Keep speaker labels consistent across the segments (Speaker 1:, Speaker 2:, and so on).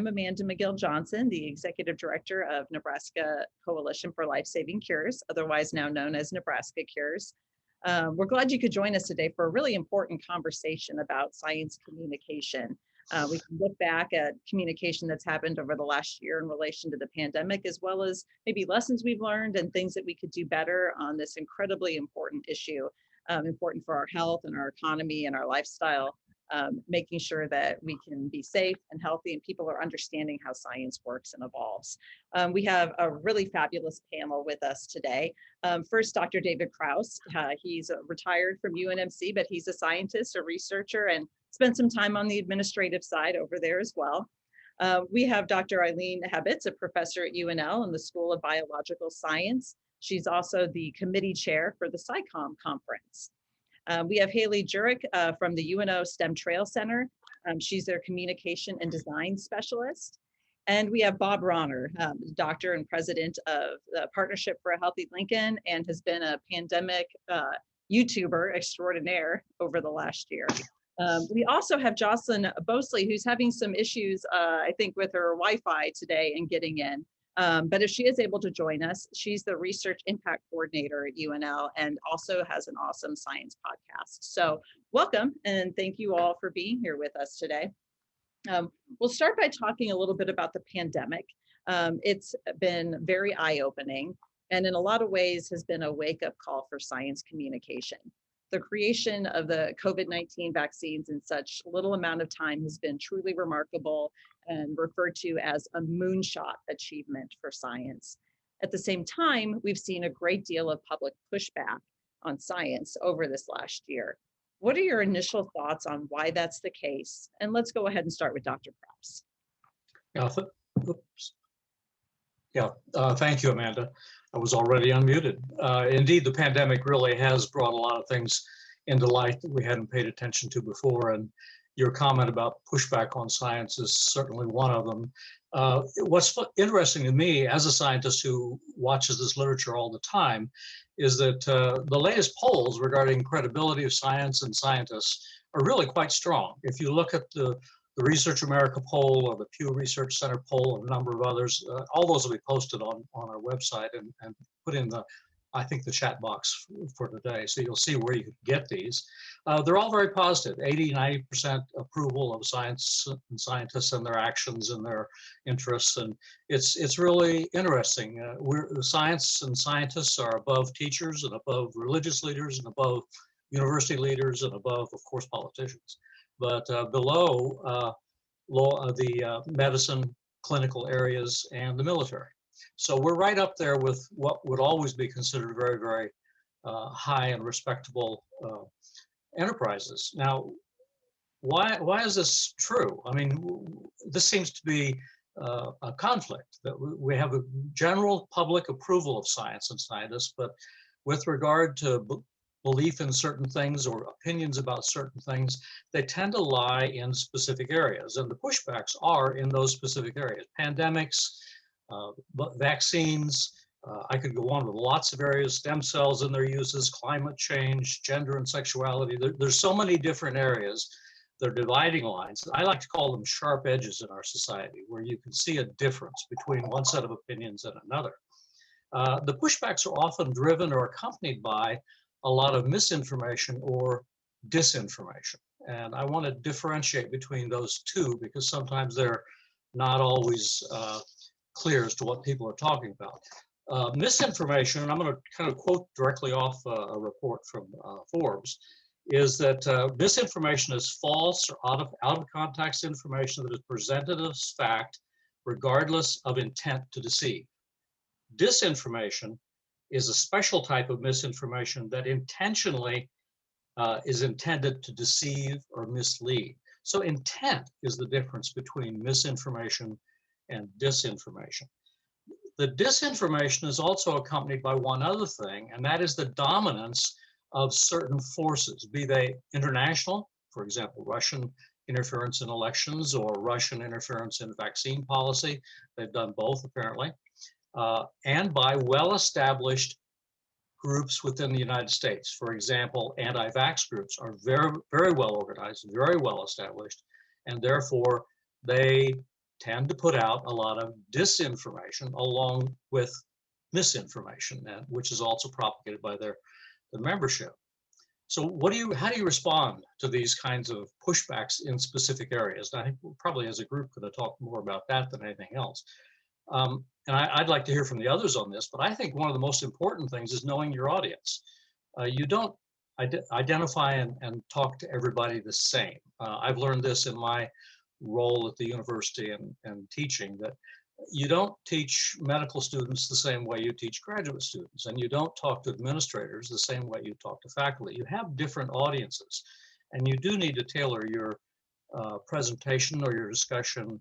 Speaker 1: I'm Amanda McGill Johnson, the Executive Director of Nebraska Coalition for Life-Saving Cures, otherwise now known as Nebraska Cures. We're glad you could join us today for a really important conversation about science communication. We can look back at communication that's happened over the last year in relation to the pandemic, as well as maybe lessons we've learned and things that we could do better on this incredibly important issue, important for our health and our economy and our lifestyle. Making sure that we can be safe and healthy and people are understanding how science works and evolves. We have a really fabulous panel with us today. First, Dr. David Kraus. He's retired from UNMC, but he's a scientist, a researcher, and spent some time on the administrative side over there as well. We have Dr. Eileen Hebets, a professor at UNL in the School of Biological Science. She's also the committee chair for the SciComm conference. We have Haley Jurek from the UNO STEM Trail Center. She's their communication and design specialist. And we have Bob Ronner, doctor and president of the Partnership for a Healthy Lincoln, and has been a pandemic YouTuber extraordinaire over the last year. We also have Jocelyn Bosley, who's having some issues, I think, with her Wi-Fi today and getting in. But if she is able to join us, she's the research impact coordinator at UNL and also has an awesome science podcast. So welcome and thank you all for being here with us today. We'll start by talking a little bit about the pandemic. It's been very eye-opening and in a lot of ways has been a wake-up call for science communication. The creation of the COVID-19 vaccines in such little amount of time has been truly remarkable and referred to as a moonshot achievement for science. At the same time, we've seen a great deal of public pushback on science over this last year. What are your initial thoughts on why that's the case? And let's go ahead and start with Dr. Kraus.
Speaker 2: Thank you, Amanda. I was already unmuted. Indeed, the pandemic really has brought a lot of things into light that we hadn't paid attention to before, and your comment about pushback on science is certainly one of them. What's interesting to me as a scientist who watches this literature all the time is that the latest polls regarding credibility of science and scientists are really quite strong. If you look at the Research America poll or the Pew Research Center poll and a number of others, all those will be posted on our website and put in I think the chat box for today. So you'll see where you can get these. They're all very positive, 80–90% approval of science and scientists and their actions and their interests. And it's really interesting. The science and scientists are above teachers and above religious leaders and above university leaders and above, of course, politicians. But below the medicine, clinical areas, and the military. So we're right up there with what would always be considered very, very high and respectable enterprises. Now, why is this true? I mean, this seems to be a conflict, that we have a general public approval of science and scientists, but with regard to belief in certain things or opinions about certain things, they tend to lie in specific areas. And the pushbacks are in those specific areas. Pandemics, vaccines, I could go on with lots of areas, stem cells and their uses, climate change, gender and sexuality. There's so many different areas. They're dividing lines. I like to call them sharp edges in our society, where you can see a difference between one set of opinions and another. The pushbacks are often driven or accompanied by a lot of misinformation or disinformation. And I want to differentiate between those two because sometimes they're not always clear as to what people are talking about. Misinformation, and I'm going to kind of quote directly off a report from Forbes, is that misinformation is false or out of context information that is presented as fact regardless of intent to deceive. Disinformation is a special type of misinformation that intentionally is intended to deceive or mislead. So intent is the difference between misinformation and disinformation. The disinformation is also accompanied by one other thing, and that is the dominance of certain forces, be they international, for example, Russian interference in elections or Russian interference in vaccine policy. They've done both, apparently. And by well-established groups within the United States. For example, anti-vax groups are very, very well organized, very well established, and therefore they tend to put out a lot of disinformation along with misinformation, which is also propagated by their membership. So how do you respond to these kinds of pushbacks in specific areas? And I think we're probably as a group going to talk more about that than anything else. And I'd like to hear from the others on this, but I think one of the most important things is knowing your audience. You don't identify and talk to everybody the same. I've learned this in my role at the university and teaching, that you don't teach medical students the same way you teach graduate students, and you don't talk to administrators the same way you talk to faculty. You have different audiences, and you do need to tailor your presentation or your discussion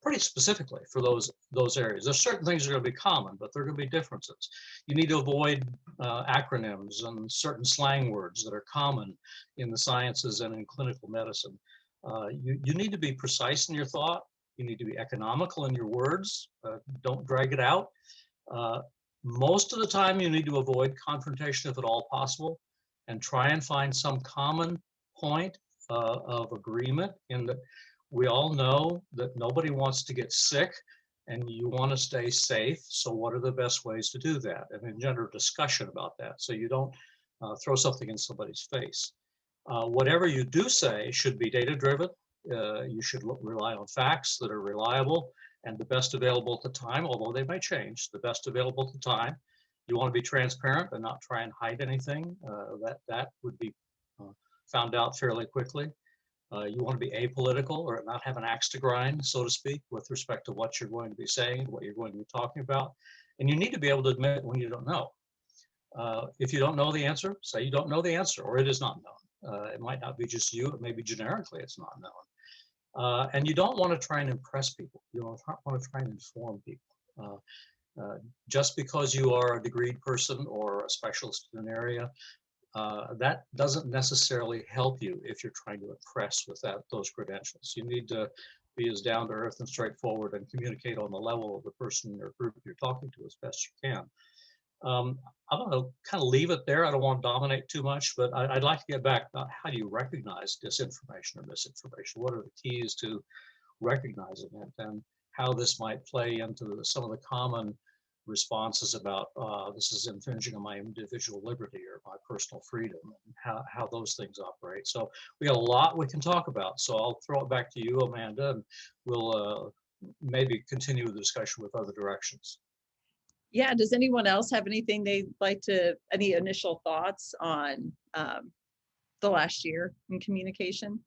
Speaker 2: pretty specifically for those areas. There's certain things that are going to be common, but there are going to be differences. You need to avoid acronyms and certain slang words that are common in the sciences and in clinical medicine. You need to be precise in your thought. You need to be economical in your words. Don't drag it out. Most of the time, you need to avoid confrontation if at all possible, and try and find some common point of agreement in that we all know that nobody wants to get sick and you want to stay safe. So what are the best ways to do that? And engender discussion about that, so you don't throw something in somebody's face. Whatever you do say should be data-driven. You should rely on facts that are reliable and the best available at the time, although they may change, the best available at the time. You want to be transparent and not try and hide anything. That would be found out fairly quickly. You want to be apolitical or not have an axe to grind, so to speak, with respect to what you're going to be saying, what you're going to be talking about. And you need to be able to admit when you don't know. If you don't know the answer, say you don't know the answer, or it is not known. It might not be just you, it may be generically it's not known. And you don't want to try and impress people. You don't want to try and inform people. Just because you are a degreed person or a specialist in an area, that doesn't necessarily help you if you're trying to impress with those credentials. You need to be as down to earth and straightforward and communicate on the level of the person or group you're talking to as best you can. I'm going to kind of leave it there. I don't want to dominate too much, but I'd like to get back about how do you recognize disinformation or misinformation? What are the keys to recognizing it, and how this might play into some of the common responses about this is infringing on my individual liberty or my personal freedom, and how those things operate. So we got a lot we can talk about. So I'll throw it back to you, Amanda, and we'll maybe continue the discussion with other directions.
Speaker 1: Yeah, does anyone else have anything they'd like to, any initial thoughts on the last year in communication?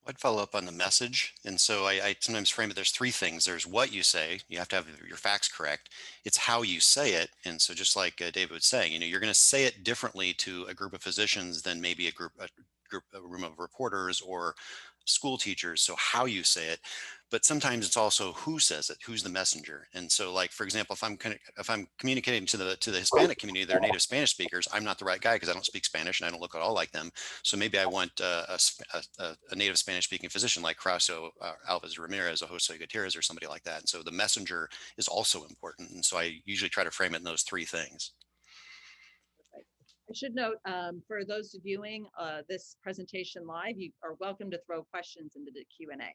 Speaker 3: I'd follow up on the message. And so I sometimes frame it, there's three things. There's what you say, you have to have your facts correct. It's how you say it. And so just like David was saying, you're going to say it differently to a group of physicians than maybe a room of reporters or school teachers. So how you say it, but sometimes it's also who says it, who's the messenger. And so, like, for example, if I'm communicating to the Hispanic community, they're native Spanish speakers, I'm not the right guy because I don't speak Spanish and I don't look at all like them. So maybe I want a native Spanish speaking physician like Craso Alves Ramirez or Jose Gutierrez or somebody like that. And so the messenger is also important. And so I usually try to frame it in those three things.
Speaker 1: I should note, for those viewing this presentation live, you are welcome to throw questions into the Q&A.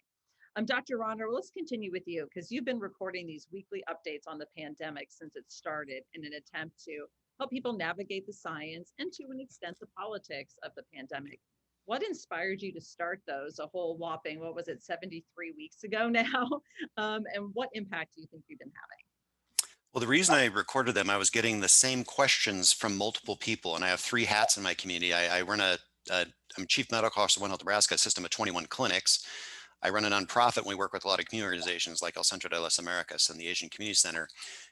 Speaker 1: Dr. Ronner, let's continue with you, because you've been recording these weekly updates on the pandemic since it started in an attempt to help people navigate the science and, to an extent, the politics of the pandemic. What inspired you to start those a whole whopping, 73 weeks ago now? And what impact do you think you've been having?
Speaker 3: Well, the reason I recorded them, I was getting the same questions from multiple people, and I have three hats in my community. I'm chief medical officer of One Health Nebraska, a system of 21 clinics. I run a nonprofit, and we work with a lot of community organizations like El Centro de las Americas and the Asian Community Center.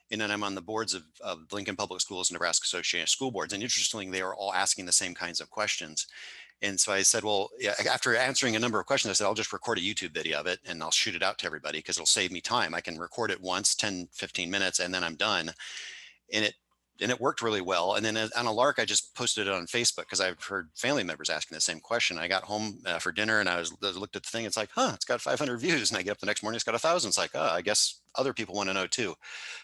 Speaker 3: And then I'm on the boards of Lincoln Public Schools and Nebraska Association of School Boards. And interestingly, they are all asking the same kinds of questions. And so I said, well, yeah, after answering a number of questions, I said, I'll just record a YouTube video of it and I'll shoot it out to everybody because it'll save me time. I can record it once, 10, 15 minutes, and then I'm done. And it worked really well. And then on a lark, I just posted it on Facebook because I've heard family members asking the same question. I got home for dinner and I looked at the thing. It's like, it's got 500 views. And I get up the next morning, it's got 1,000. It's like, I guess other people want to know too.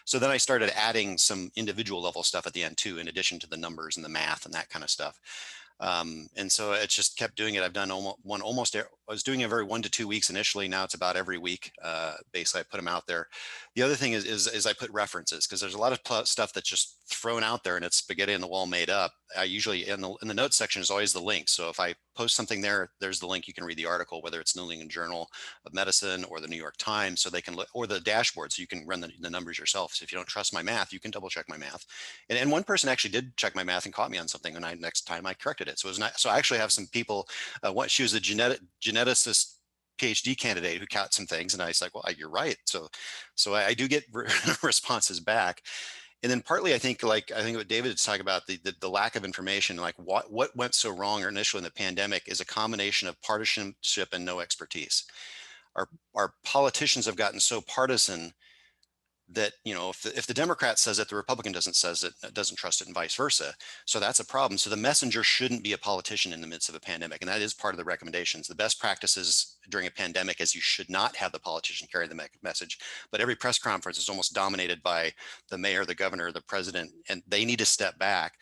Speaker 3: So then I started adding some individual level stuff at the end too, in addition to the numbers and the math and that kind of stuff. And so it just kept doing it. I've done I was doing it every 1 to 2 weeks initially. Now it's about every week. Basically, I put them out there. The other thing is I put references, because there's a lot of stuff that's just thrown out there and it's spaghetti in the wall made up. I usually in the notes section is always the link. So if I post something there, there's the link. You can read the article, whether it's New England Journal of Medicine or the New York Times, so they can look, or the dashboard, so you can run the numbers yourself. So if you don't trust my math, you can double check my math. And one person actually did check my math and caught me on something, and next time I corrected it. So it was not. So I actually have some people. She was a geneticist PhD candidate who caught some things, and I was like, well, you're right. So I do get responses back. And then partly, I think what David is talking about, the lack of information, like what went so wrong initially in the pandemic, is a combination of partisanship and no expertise. Our politicians have gotten so partisan that, if the Democrat says it, the Republican doesn't trust it, and vice versa. So that's a problem. So the messenger shouldn't be a politician in the midst of a pandemic. And that is part of the recommendations. The best practices during a pandemic is you should not have the politician carry the message, but every press conference is almost dominated by the mayor, the governor, the president, and they need to step back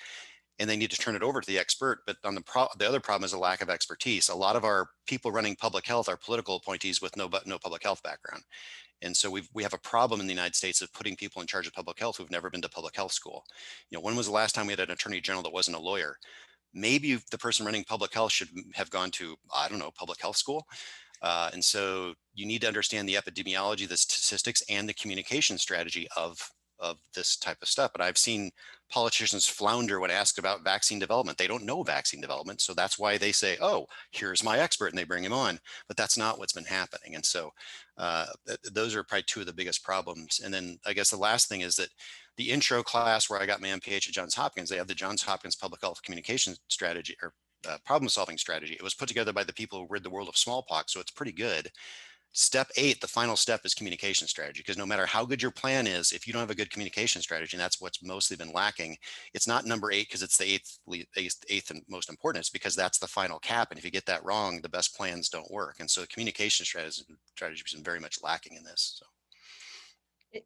Speaker 3: and they need to turn it over to the expert. But on the other problem is a lack of expertise. A lot of our people running public health are political appointees with no public health background. And so we have a problem in the United States of putting people in charge of public health who've never been to public health school. When was the last time we had an attorney general that wasn't a lawyer? Maybe the person running public health should have gone to, I don't know, public health school. And so you need to understand the epidemiology, the statistics, and the communication strategy of this type of stuff. But I've seen politicians flounder when asked about vaccine development. They don't know vaccine development. So that's why they say, oh, here's my expert, and they bring him on. But that's not what's been happening. And so those are probably two of the biggest problems. And then I guess the last thing is that the intro class where I got my MPH at Johns Hopkins, they have the Johns Hopkins Public Health Communication Strategy, or problem solving strategy. It was put together by the people who rid the world of smallpox. So it's pretty good. Step 8, the final step, is communication strategy, because no matter how good your plan is, if you don't have a good communication strategy, and that's what's mostly been lacking, it's not number 8 because it's the eighth and most important. It's because that's the final cap. And if you get that wrong, the best plans don't work. And so communication strategy has been very much lacking in this. So.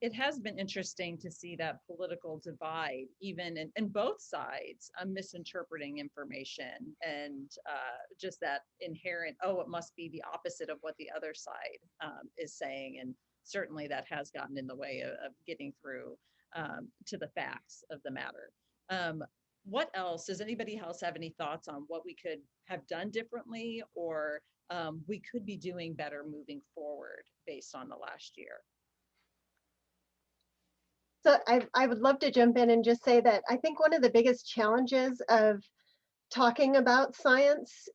Speaker 1: It has been interesting to see that political divide, even in both sides, misinterpreting information, and just that inherent, it must be the opposite of what the other side is saying. And certainly that has gotten in the way of getting through to the facts of the matter. What else? Does anybody else have any thoughts on what we could have done differently, or we could be doing better moving forward based on the last year?
Speaker 4: So I would love to jump in and just say that I think one of the biggest challenges of talking about science,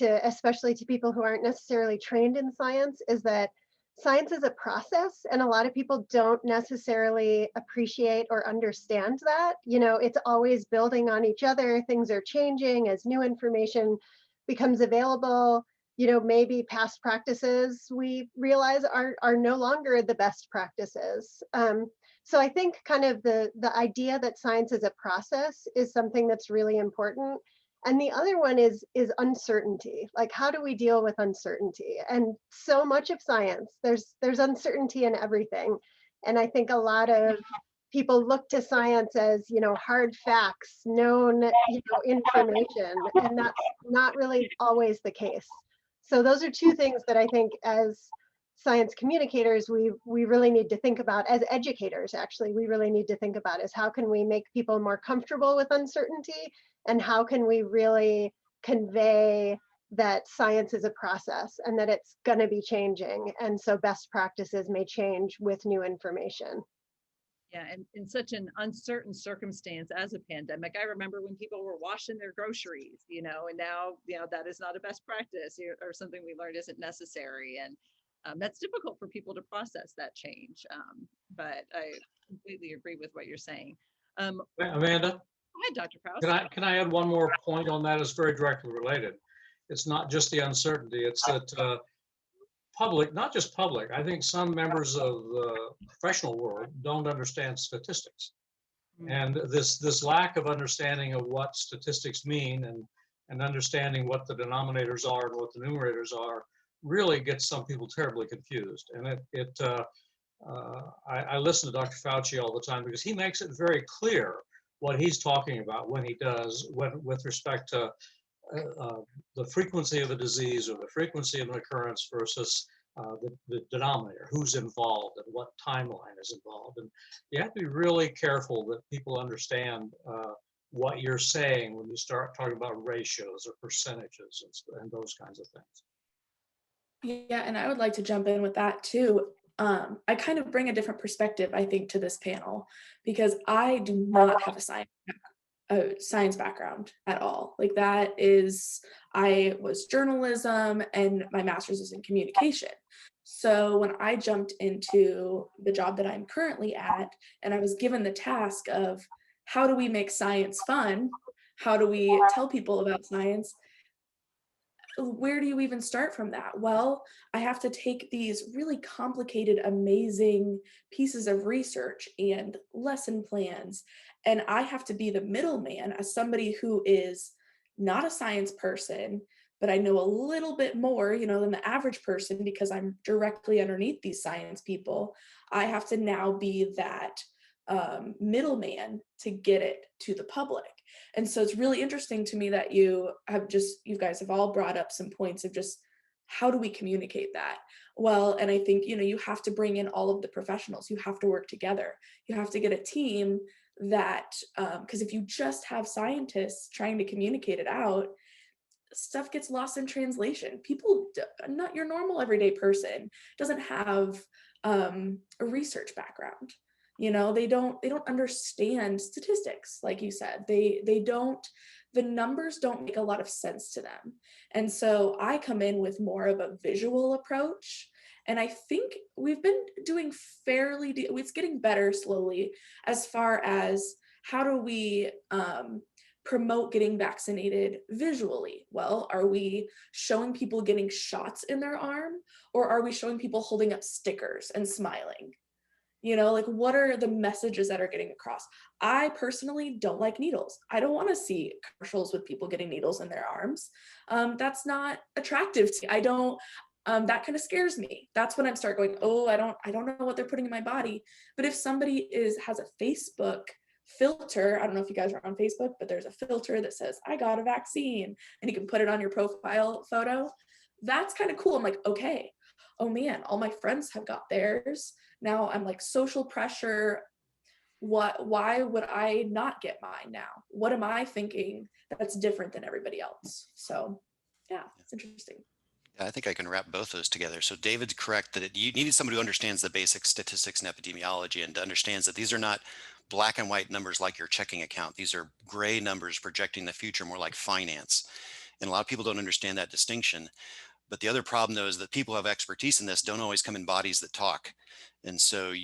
Speaker 4: especially to people who aren't necessarily trained in science, is that science is a process, and a lot of people don't necessarily appreciate or understand that. It's always building on each other. Things are changing as new information becomes available. Maybe past practices we realize are no longer the best practices. So I think kind of the idea that science is a process is something that's really important. And the other one is uncertainty. Like, how do we deal with uncertainty? And so much of science, there's uncertainty in everything. And I think a lot of people look to science as, hard facts, known, information, and that's not really always the case. So those are two things that I think as science communicators, we really need to think about. As educators, actually, we really need to think about is how can we make people more comfortable with uncertainty, and how can we really convey that science is a process and that it's going to be changing. And so best practices may change with new information.
Speaker 1: Yeah, and in such an uncertain circumstance as a pandemic, I remember when people were washing their groceries, and now, that is not a best practice, or something we learned isn't necessary. And that's difficult for people to process that change. But I completely agree with what you're saying.
Speaker 2: Amanda?
Speaker 1: Go ahead, Dr. Prowse.
Speaker 2: Can I add one more point on that? It's very directly related. It's not just the uncertainty, it's that public, not just public, I think some members of the professional world don't understand statistics. And this lack of understanding of what statistics mean, and understanding what the denominators are and what the numerators are, really gets some people terribly confused. And I listen to Dr. Fauci all the time, because he makes it very clear what he's talking about when he does, with respect to the frequency of a disease or the frequency of an occurrence versus the denominator, who's involved and what timeline is involved. And you have to be really careful that people understand what you're saying when you start talking about ratios or percentages and those kinds of things.
Speaker 5: Yeah, and I would like to jump in with that too. I kind of bring a different perspective, I think, to this panel because I do not have a science background at all. Like that is, I was journalism and my master's is in communication. So when I jumped into the job that I'm currently at, and I was given the task of how do we make science fun? How do we tell people about science? Where do you even start from that? Well, I have to take these really complicated, amazing pieces of research and lesson plans, and I have to be the middleman as somebody who is not a science person, but I know a little bit more, than the average person because I'm directly underneath these science people. I have to now be that middleman to get it to the public. And so it's really interesting to me that you guys have all brought up some points of just how do we communicate that? Well, and I think, you have to bring in all of the professionals. You have to work together. You have to get a team that, because if you just have scientists trying to communicate it out, stuff gets lost in translation. People, not your normal everyday person, doesn't have a research background. They don't understand statistics, like you said. The numbers don't make a lot of sense to them. And so I come in with more of a visual approach. And I think we've been doing it's getting better slowly as far as how do we promote getting vaccinated visually? Well, are we showing people getting shots in their arm, or are we showing people holding up stickers and smiling? What are the messages that are getting across? I personally don't like needles. I don't want to see commercials with people getting needles in their arms. That's not attractive to me. I don't, that kind of scares me. That's when I start going, oh, I don't know what they're putting in my body. But if somebody has a Facebook filter, I don't know if you guys are on Facebook, but there's a filter that says, I got a vaccine, and you can put it on your profile photo. That's kind of cool. I'm like, okay, oh man, all my friends have got theirs. Now I'm like, social pressure. Why would I not get mine now? What am I thinking that's different than everybody else? So yeah, it's interesting.
Speaker 3: Yeah, I think I can wrap both those together. So David's correct that you needed somebody who understands the basic statistics and epidemiology and understands that these are not black and white numbers like your checking account. These are gray numbers projecting the future, more like finance. And a lot of people don't understand that distinction. But the other problem, though, is that people who have expertise in this don't always come in bodies that talk. And so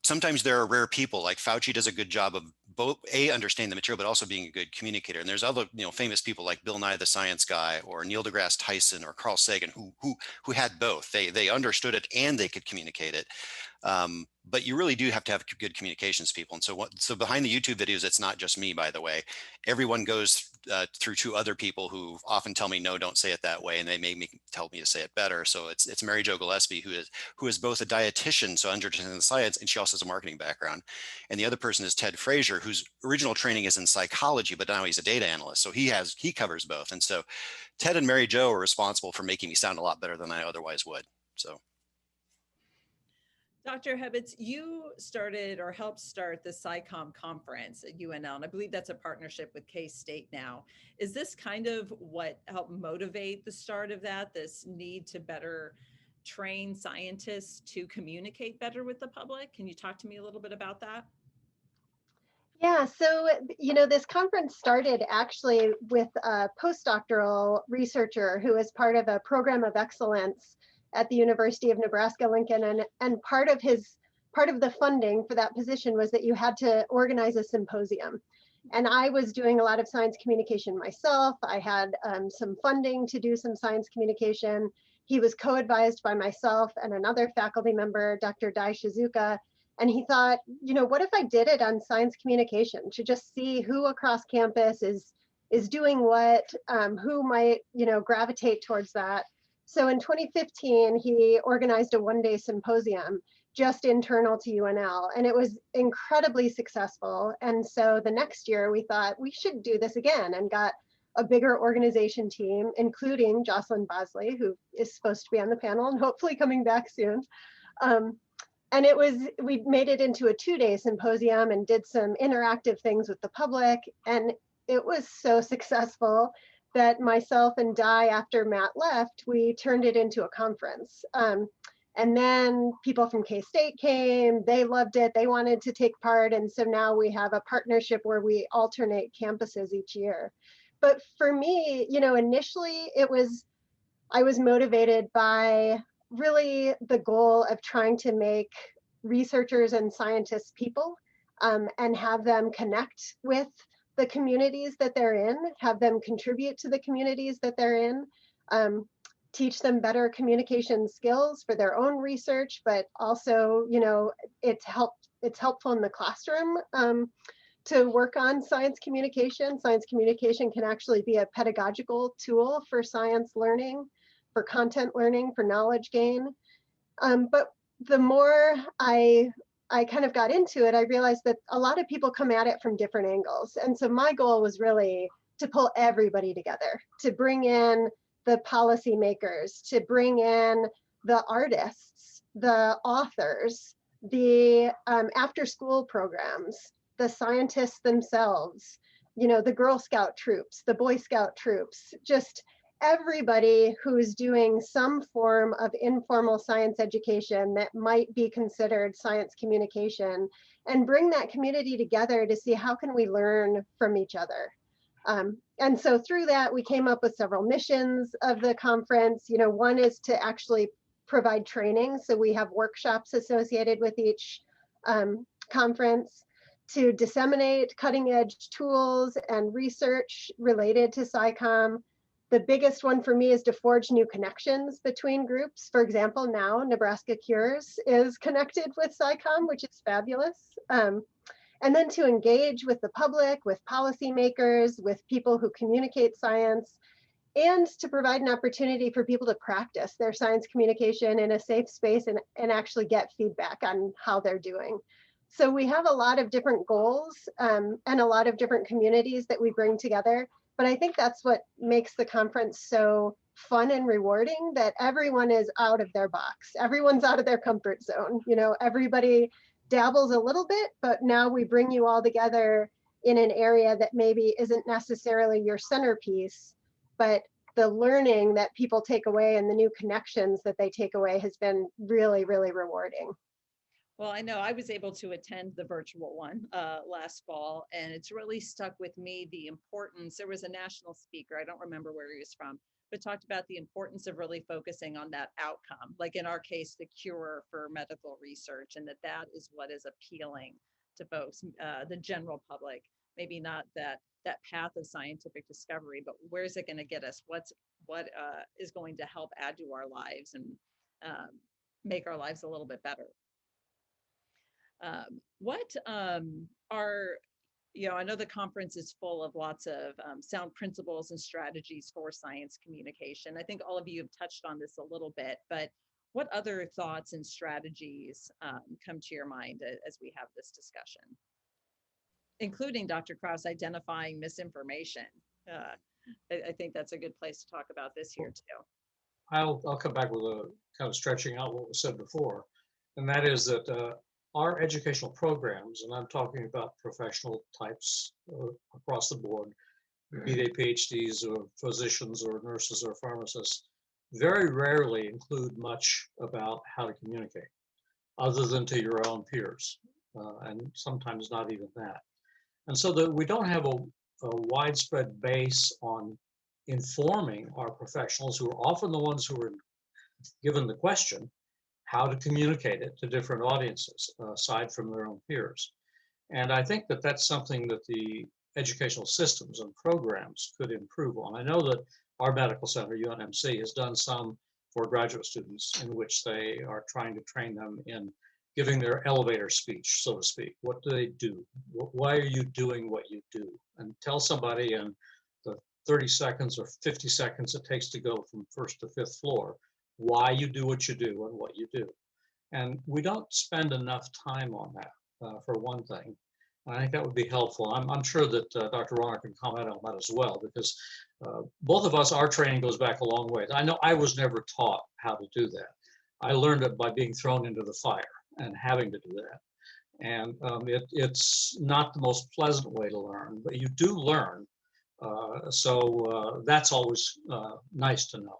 Speaker 3: sometimes there are rare people, like Fauci does a good job of both understanding the material, but also being a good communicator. And there's other, famous people like Bill Nye the Science Guy, or Neil deGrasse Tyson, or Carl Sagan, who had both. They understood it and they could communicate it. But you really do have to have good communications people. And so behind the YouTube videos, it's not just me, by the way. Everyone goes through two other people who often tell me, no, don't say it that way. And they tell me to say it better. So it's Mary Jo Gillespie, who is both a dietitian, so understanding the science, and she also has a marketing background. And the other person is Ted Frazier, whose original training is in psychology, but now he's a data analyst. So he covers both. And so Ted and Mary Jo are responsible for making me sound a lot better than I otherwise would. So.
Speaker 1: Dr. Hebets, you started or helped start the SciComm conference at UNL, and I believe that's a partnership with K-State now. Is this kind of what helped motivate the start of that, this need to better train scientists to communicate better with the public? Can you talk to me a little bit about that?
Speaker 4: Yeah, so, this conference started actually with a postdoctoral researcher who is part of a program of excellence at the University of Nebraska-Lincoln, and part of the funding for that position was that you had to organize a symposium. And I was doing a lot of science communication myself. I had some funding to do some science communication. He was co-advised by myself and another faculty member, Dr. Dai Shizuka. And he thought, what if I did it on science communication to just see who across campus is doing what, who might, gravitate towards that. So in 2015, he organized a one-day symposium just internal to UNL, and it was incredibly successful. And so the next year we thought we should do this again, and got a bigger organization team, including Jocelyn Bosley, who is supposed to be on the panel and hopefully coming back soon. And we made it into a 2-day symposium and did some interactive things with the public. And it was so successful that myself and Di, after Matt left, we turned it into a conference. And then people from K-State came, they loved it, they wanted to take part. And so now we have a partnership where we alternate campuses each year. But for me, initially I was motivated by really the goal of trying to make researchers and scientists people, and have them connect with the communities that they're in, have them contribute to the communities that they're in, teach them better communication skills for their own research, but also, it's helpful in the classroom to work on science communication. Science communication can actually be a pedagogical tool for science learning, for content learning, for knowledge gain. But the more I kind of got into it, I realized that a lot of people come at it from different angles. And so my goal was really to pull everybody together, to bring in the policymakers, to bring in the artists, the authors, the after-school programs, the scientists themselves, the Girl Scout troops, the Boy Scout troops, just everybody who's doing some form of informal science education that might be considered science communication, and bring that community together to see how can we learn from each other. And so through that, we came up with several missions of the conference. One is to actually provide training. So we have workshops associated with each conference to disseminate cutting edge tools and research related to SciComm. The biggest one for me is to forge new connections between groups. For example, now Nebraska Cures is connected with SciComm, which is fabulous. And then to engage with the public, with policymakers, with people who communicate science, and to provide an opportunity for people to practice their science communication in a safe space and actually get feedback on how they're doing. So we have a lot of different goals and a lot of different communities that we bring together. But I think that's what makes the conference so fun and rewarding, that everyone is out of their box. Everyone's out of their comfort zone. Everybody dabbles a little bit, but now we bring you all together in an area that maybe isn't necessarily your centerpiece, but the learning that people take away and the new connections that they take away has been really, really rewarding.
Speaker 1: Well, I know I was able to attend the virtual one last fall, and it's really stuck with me the importance. There was a national speaker, I don't remember where he was from, but talked about the importance of really focusing on that outcome, like in our case, the cure for medical research, and that is what is appealing to folks, the general public, maybe not that path of scientific discovery, but where's it going to get us? What is going to help add to our lives and make our lives a little bit better? I know the conference is full of lots of sound principles and strategies for science communication. I think all of you have touched on this a little bit, but what other thoughts and strategies come to your mind as we have this discussion? Including, Dr. Krause, identifying misinformation. I think that's a good place to talk about this here too.
Speaker 2: I'll come back with a kind of stretching out what was said before, and that is that our educational programs, and I'm talking about professional types across the board, be they PhDs or physicians or nurses or pharmacists, very rarely include much about how to communicate, other than to your own peers, and sometimes not even that. And so that we don't have a widespread base on informing our professionals, who are often the ones who are given the question, how to communicate it to different audiences, aside from their own peers. And I think that that's something that the educational systems and programs could improve on. I know that our medical center, UNMC, has done some for graduate students in which they are trying to train them in giving their elevator speech, so to speak. What do they do? Why are you doing what you do? And tell somebody in the 30 seconds or 50 seconds it takes to go from first to fifth floor why you do what you do and what you do. And we don't spend enough time on that, for one thing. I think that would be helpful. I'm sure that Dr. Ronger can comment on that as well, because both of us, our training goes back a long way. I know I was never taught how to do that. I learned it by being thrown into the fire and having to do that. And it's not the most pleasant way to learn, but you do learn. So that's always nice to know.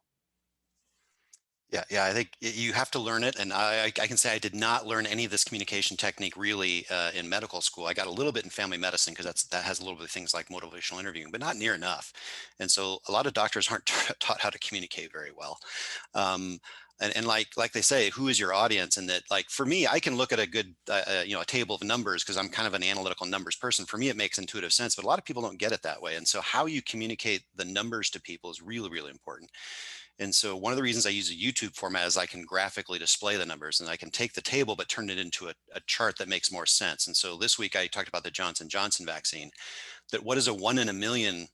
Speaker 3: Yeah, I think you have to learn it. And I can say I did not learn any of this communication technique really in medical school. I got a little bit in family medicine because that has a little bit of things like motivational interviewing, but not near enough. And so a lot of doctors aren't taught how to communicate very well. And like they say, who is your audience? And that, like, for me, I can look at a good, a table of numbers because I'm kind of an analytical numbers person. For me, it makes intuitive sense, but a lot of people don't get it that way. And so how you communicate the numbers to people is really, really important. And so one of the reasons I use a YouTube format is I can graphically display the numbers, and I can take the table, but turn it into a chart that makes more sense. And so this week I talked about the Johnson & Johnson vaccine, that what does a 1 in a million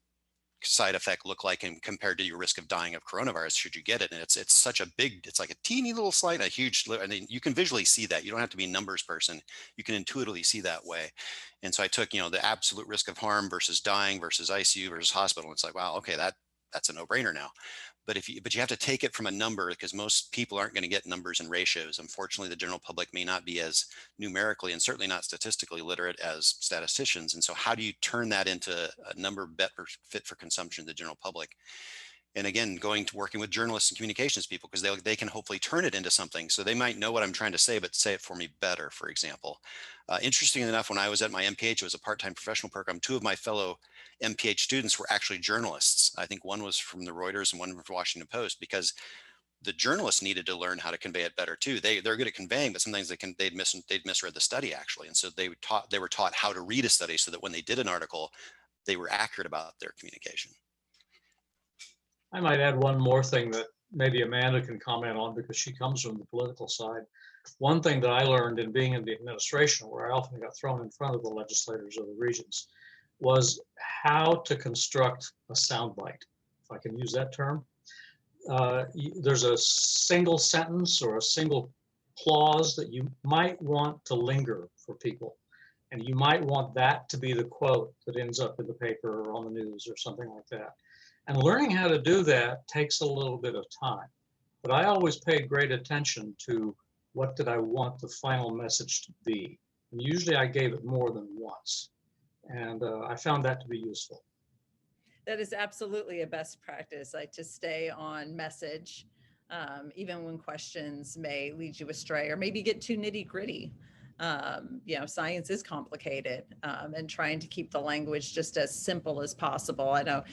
Speaker 3: side effect look like in compared to your risk of dying of coronavirus should you get it? And it's such a big, it's like a teeny little slide, a huge, I mean, you can visually see that. You don't have to be a numbers person. You can intuitively see that way. And so I took, the absolute risk of harm versus dying versus ICU versus hospital. It's like, wow, okay, that's a no-brainer now. But you have to take it from a number, because most people aren't going to get numbers and ratios. Unfortunately, the general public may not be as numerically and certainly not statistically literate as statisticians. And so how do you turn that into a number better fit for consumption to the general public? And again, working with journalists and communications people, because they can hopefully turn it into something. So they might know what I'm trying to say, but say it for me better, for example. Interesting enough, when I was at my MPH, it was a part-time professional program. 2 of my fellow MPH students were actually journalists. I think one was from the Reuters and one from the Washington Post, because the journalists needed to learn how to convey it better too. They're good at conveying, but sometimes they'd misread the study actually. And so they were taught how to read a study so that when they did an article, they were accurate about their communication.
Speaker 2: I might add one more thing that maybe Amanda can comment on, because she comes from the political side. One thing that I learned in being in the administration, where I often got thrown in front of the legislators of the regions, was how to construct a soundbite, if I can use that term. There's a single sentence or a single clause that you might want to linger for people. And you might want that to be the quote that ends up in the paper or on the news or something like that. And learning how to do that takes a little bit of time. But I always paid great attention to what did I want the final message to be. And usually I gave it more than once. And I found that to be useful.
Speaker 1: That is absolutely a best practice, like to stay on message, even when questions may lead you astray or maybe get too nitty gritty. Science is complicated, and trying to keep the language just as simple as possible. I know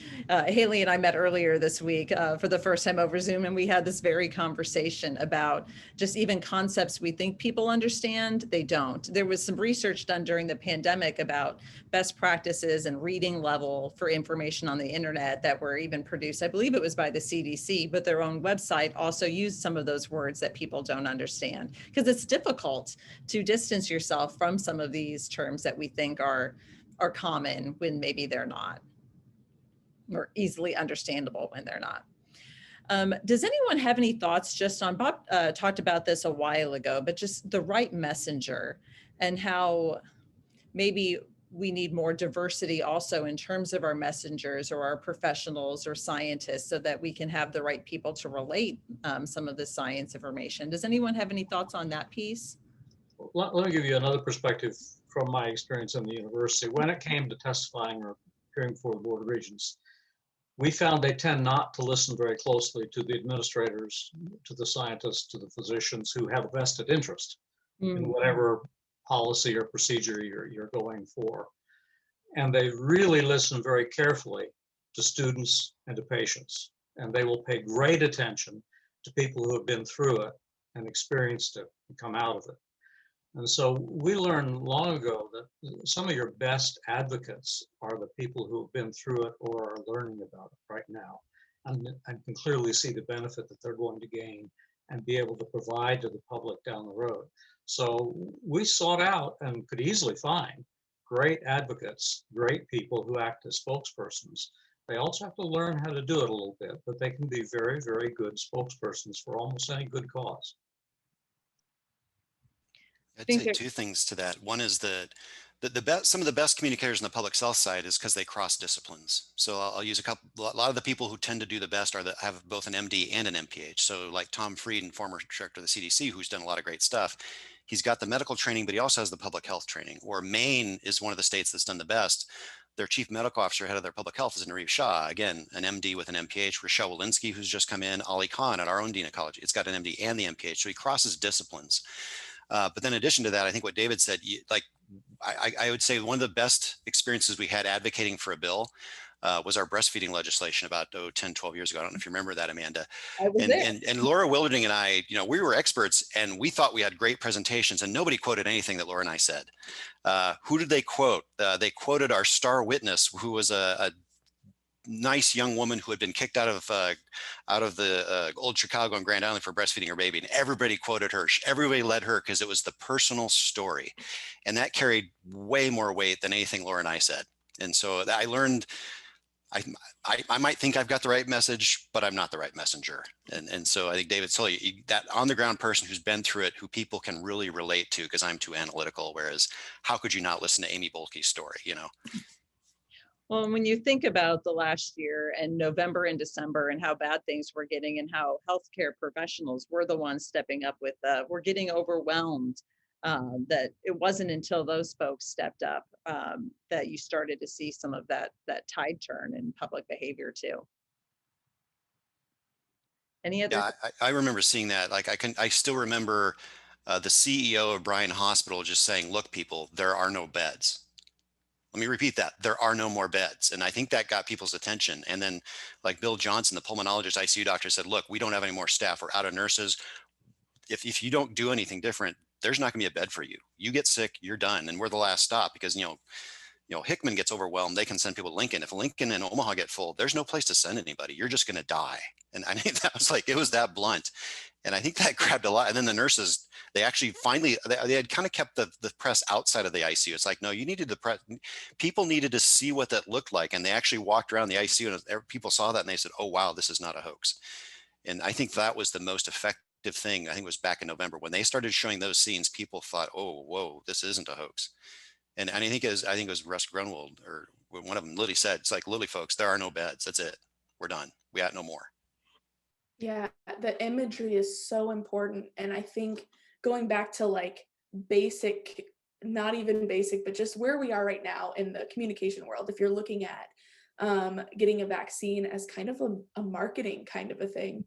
Speaker 1: Haley and I met earlier this week for the first time over Zoom, and we had this very conversation about just even concepts we think people understand, they don't. There was some research done during the pandemic about best practices and reading level for information on the internet that were even produced, I believe it was by the CDC, but their own website also used some of those words that people don't understand, because it's difficult to distance yourself from some of these terms that we think are common when maybe they're not, or easily understandable when they're not. Does anyone have any thoughts just on, Bob talked about this a while ago, but just the right messenger and how maybe we need more diversity also in terms of our messengers or our professionals or scientists, so that we can have the right people to relate some of the science information. Does anyone have any thoughts on that piece?
Speaker 2: Let me give you another perspective from my experience in the university. When it came to testifying or appearing before the Board of Regents, we found they tend not to listen very closely to the administrators, to the scientists, to the physicians who have a vested interest in whatever policy or procedure you're going for. And they really listen very carefully to students and to patients. And they will pay great attention to people who have been through it and experienced it and come out of it. And so we learned long ago that some of your best advocates are the people who have been through it or are learning about it right now, and can clearly see the benefit that they're going to gain and be able to provide to the public down the road. So we sought out and could easily find great advocates, great people who act as spokespersons. They also have to learn how to do it a little bit, but they can be very, very good spokespersons for almost any good cause.
Speaker 3: I'd say 2 things to that. One is that some of the best communicators on the public health side is because they cross disciplines. So I'll use a lot of the people who tend to do the best are that have both an MD and an MPH. So like Tom Frieden, former director of the CDC, who's done a lot of great stuff. He's got the medical training, but he also has the public health training. Or Maine is one of the states that's done the best. Their chief medical officer, head of their public health, is Nareem Shah. Again, an MD with an MPH. Rochelle Walensky, who's just come in. Ali Khan at our own dean of college, it's got an MD and the MPH. So he crosses disciplines. But then in addition to that, I think what David said, I would say one of the best experiences we had advocating for a bill was our breastfeeding legislation about 10, 12 years ago. I don't know if you remember that, Amanda.
Speaker 1: I was there.
Speaker 3: And Laura Wilding and I, we were experts and we thought we had great presentations and nobody quoted anything that Laura and I said. Who did they quote? They quoted our star witness, who was a nice young woman who had been kicked out of the old Chicago and Grand Island for breastfeeding her baby, and everybody quoted her. Everybody led her because it was the personal story, and that carried way more weight than anything Laura and I said. And so I learned. I might think I've got the right message, but I'm not the right messenger. And so I think David Sully, that on the ground person who's been through it, who people can really relate to, because I'm too analytical. Whereas, how could you not listen to Amy Bolke's story?
Speaker 1: Well, when you think about the last year and November and December and how bad things were getting and how healthcare professionals were the ones stepping up with we're getting overwhelmed, that it wasn't until those folks stepped up that you started to see some of that tide turn in public behavior too. Any other?
Speaker 3: Yeah, I remember seeing that. Like I still remember the CEO of Bryan Hospital just saying, "Look, people, there are no beds." Let me repeat that. There are no more beds. And I think that got people's attention. And then like Bill Johnson, the pulmonologist ICU doctor, said, look, we don't have any more staff. We're out of nurses. If you don't do anything different, there's not gonna be a bed for you. You get sick, you're done. And we're the last stop because, Hickman gets overwhelmed. They can send people to Lincoln. If Lincoln and Omaha get full, there's no place to send anybody. You're just gonna die. And I think that was it was that blunt. And I think that grabbed a lot. And then the nurses, they actually finally, they had kind of kept the press outside of the ICU. It's like, no, you needed the press. People needed to see what that looked like. And they actually walked around the ICU and people saw that and they said, oh, wow, this is not a hoax. And I think that was the most effective thing. I think it was back in November when they started showing those scenes, people thought, oh, whoa, this isn't a hoax. And I think it was Russ Grunwald or one of them literally said, it's like, Lilly folks, there are no beds. That's it. We're done. We got no more.
Speaker 5: Yeah, the imagery is so important. And I think going back to basic, not even basic, but just where we are right now in the communication world, if you're looking at getting a vaccine as kind of a marketing kind of a thing,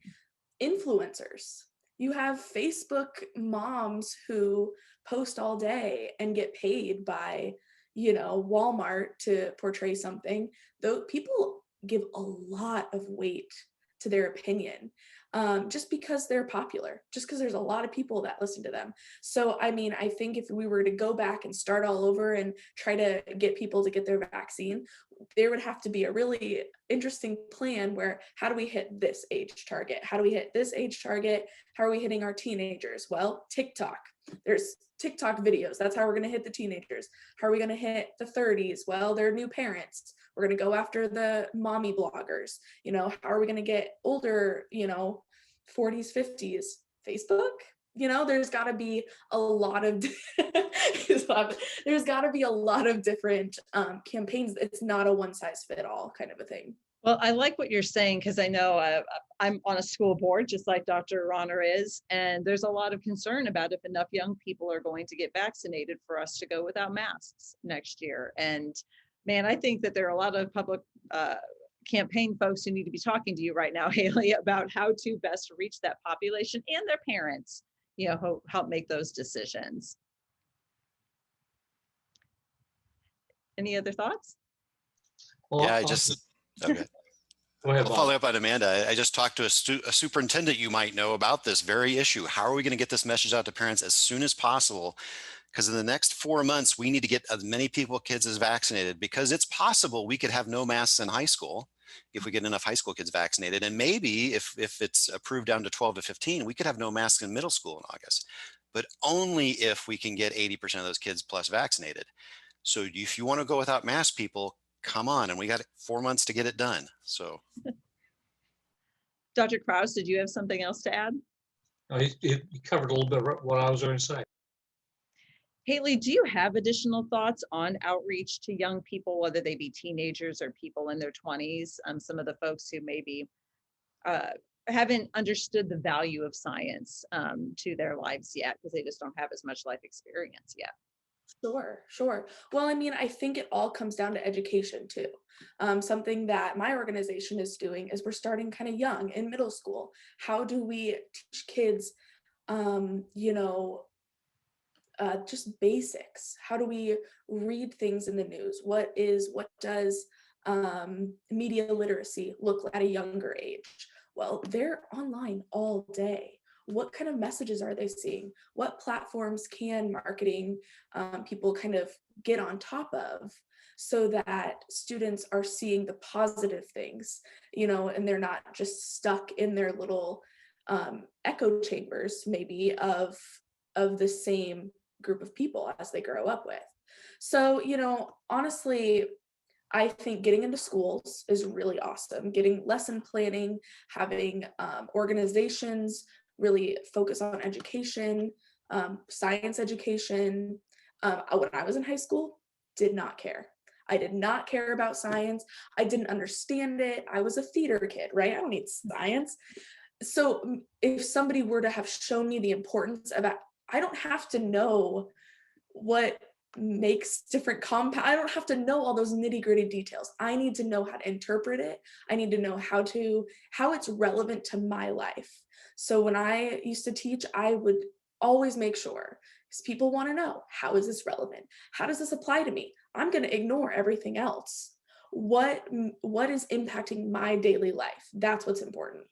Speaker 5: influencers. You have Facebook moms who post all day and get paid by, Walmart to portray something. Though people give a lot of weight to their opinion, just because they're popular, just because there's a lot of people that listen to them. So, I mean, I think if we were to go back and start all over and try to get people to get their vaccine, there would have to be a really interesting plan where, how do we hit this age target? How do we hit this age target? How are we hitting our teenagers? Well, TikTok. There's TikTok videos. That's how we're going to hit the teenagers. How are we going to hit the 30s? Well, they're new parents. We're going to go after the mommy bloggers. How are we going to get older, 40s, 50s? Facebook? There's got to be a lot of there's got to be a lot of different campaigns. It's not a one size fit all kind of a thing.
Speaker 1: Well, I like what you're saying, because I know I'm on a school board, just like Dr. Ronner is, and there's a lot of concern about if enough young people are going to get vaccinated for us to go without masks next year. And man, I think that there are a lot of public campaign folks who need to be talking to you right now, Haley, about how to best reach that population and their parents, help make those decisions. Any other thoughts?
Speaker 2: Well,
Speaker 3: Yeah, okay.
Speaker 2: Go ahead, Bob.
Speaker 3: Follow up on Amanda. I just talked to a superintendent you might know about this very issue. How are we going to get this message out to parents as soon as possible? Because in the next 4 months, we need to get as many kids as vaccinated, because it's possible we could have no masks in high school if we get enough high school kids vaccinated. And maybe if it's approved down to 12 to 15, we could have no masks in middle school in August, but only if we can get 80% of those kids plus vaccinated. So if you want to go without masks, people, come on. And we got 4 months to get it done. So.
Speaker 1: Dr. Krause, did you have something else to add?
Speaker 2: No, he covered a little bit of what I was going to say.
Speaker 1: Haley, do you have additional thoughts on outreach to young people, whether they be teenagers or people in their 20s? Some of the folks who maybe uh, haven't understood the value of science to their lives yet because they just don't have as much life experience yet.
Speaker 5: Sure, sure. Well, I mean, I think it all comes down to education too. Something that my organization is doing is we're starting kind of young in middle school. How do we teach kids, you know, just basics? How do we read things in the news? What does media literacy look like at a younger age? Well, they're online all day. What kind of messages are they seeing? What platforms can marketing people kind of get on top of so that students are seeing the positive things, you know, and they're not just stuck in their little echo chambers maybe of the same group of people as they grow up with. So, you know, honestly, I think getting into schools is really awesome. Getting lesson planning, having organizations really focus on education, science education. When I was in high school, did not care. I did not care about science. I didn't understand it. I was a theater kid, right? I don't need science. So if somebody were to have shown me the importance of it, I don't have to know what makes different compound. I don't have to know all those nitty-gritty details. I need to know how to interpret it. I need to know how it's relevant to my life. So when I used to teach, I would always make sure, because people want to know, how is this relevant? How does this apply to me? I'm going to ignore everything else. What is impacting my daily life? That's what's important.